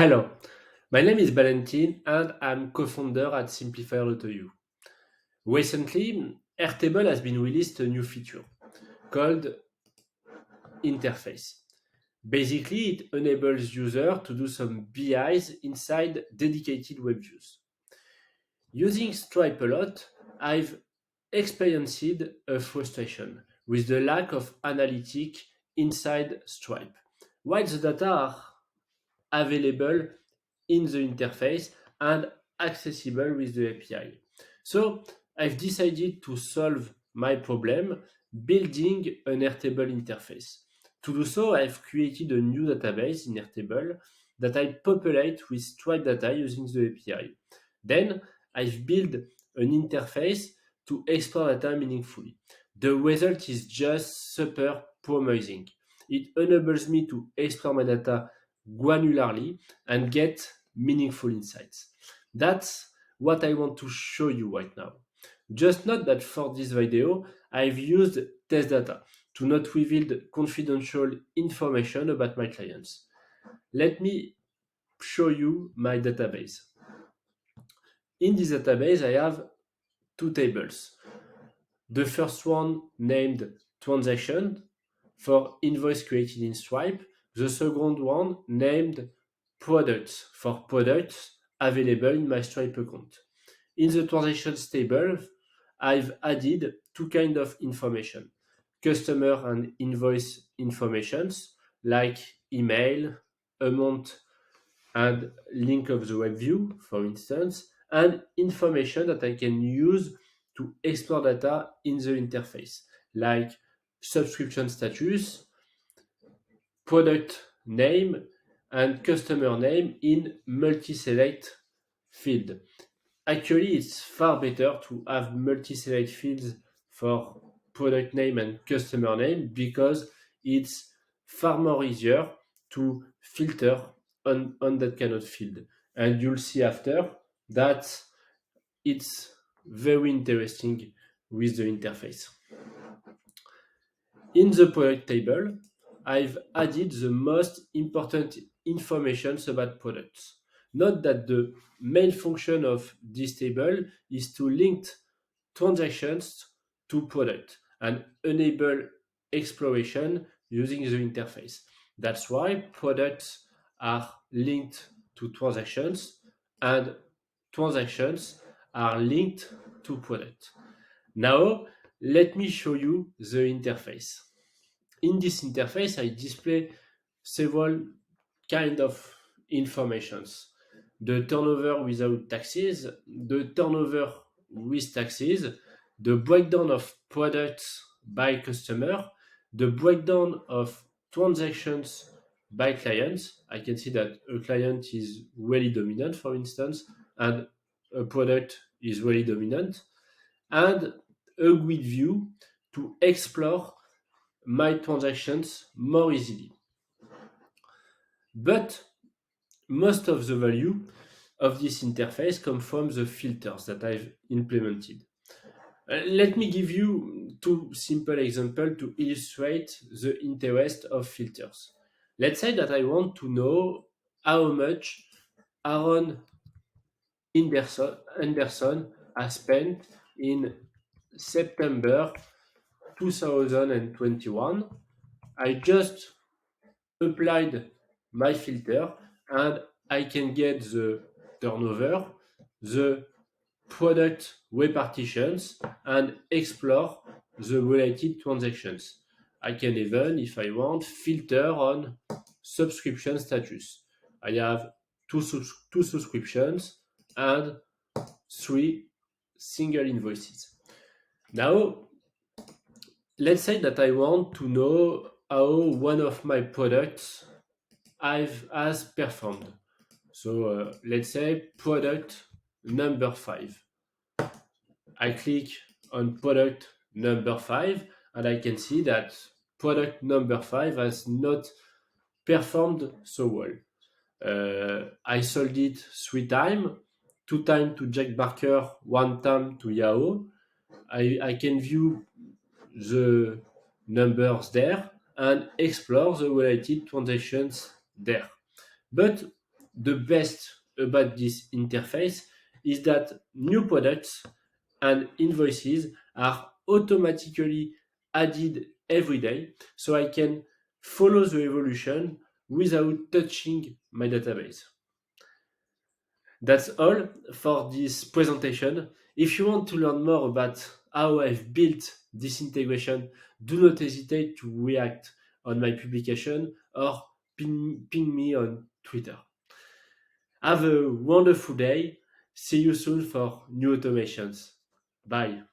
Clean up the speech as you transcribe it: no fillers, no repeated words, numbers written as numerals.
Hello, my name is Valentin and I'm co-founder at Simplifier AutoU. Recently, Airtable has been released a new feature called Interface. Basically, it enables users to do some BIs inside dedicated web views. Using Stripe a lot, I've experienced a frustration with the lack of analytic inside Stripe. While the data are available in the interface and accessible with the API. So I've decided to solve my problem building an Airtable interface. To do so, I've created a new database in Airtable that I populate with Stripe data using the API. Then I've built an interface to explore data meaningfully. The result is just super promising. It enables me to explore my data granularly and get meaningful insights. That's what I want to show you right now. Just note that for this video, I've used test data to not reveal the confidential information about my clients. Let me show you my database. In this database, I have two tables. The first one named transaction for invoice created in Stripe. The second one named products for products available in my Stripe account. In the transactions table, I've added two kinds of information: customer and invoice informations like email, amount, and link of the web view, for instance, and information that I can use to explore data in the interface, like subscription status, product name, and customer name in multi-select field. Actually, it's far better to have multi-select fields for product name and customer name because it's far more easier to filter on that kind of field. And you'll see after that it's very interesting with the interface. In the product table, I've added the most important information about products. Note that the main function of this table is to link transactions to product and enable exploration using the interface. That's why products are linked to transactions and transactions are linked to product. Now, let me show you the interface. In this interface, I display several kind of informations: the turnover without taxes, the turnover with taxes, the breakdown of products by customer, the breakdown of transactions by clients. I can see that a client is really dominant, for instance, and a product is really dominant, and a grid view to explore my transactions more easily. But most of the value of this interface come from the filters that I've implemented. Let me give you two simple examples to illustrate the interest of filters. Let's say that I want to know how much Aaron Anderson has spent in September 2021. I just applied my filter and I can get the turnover, the product repartitions, and explore the related transactions. I can even, if I want, filter on subscription status. I have two subscriptions and three single invoices. Now, let's say that I want to know how one of my products has performed. So let's say product number 5. I click on product number 5 and I can see that product number 5 has not performed so well. I sold it 3 times, 2 times to Jack Barker, 1 time to Yahoo. I can view the numbers there and explore the related transactions there. But The best about this interface is that new products and invoices are automatically added every day, so I can follow the evolution without touching my database. That's all for this presentation. If you want to learn more about how I've built this integration, do not hesitate to react on my publication or ping me on Twitter. Have a wonderful day. See you soon for new automations. Bye.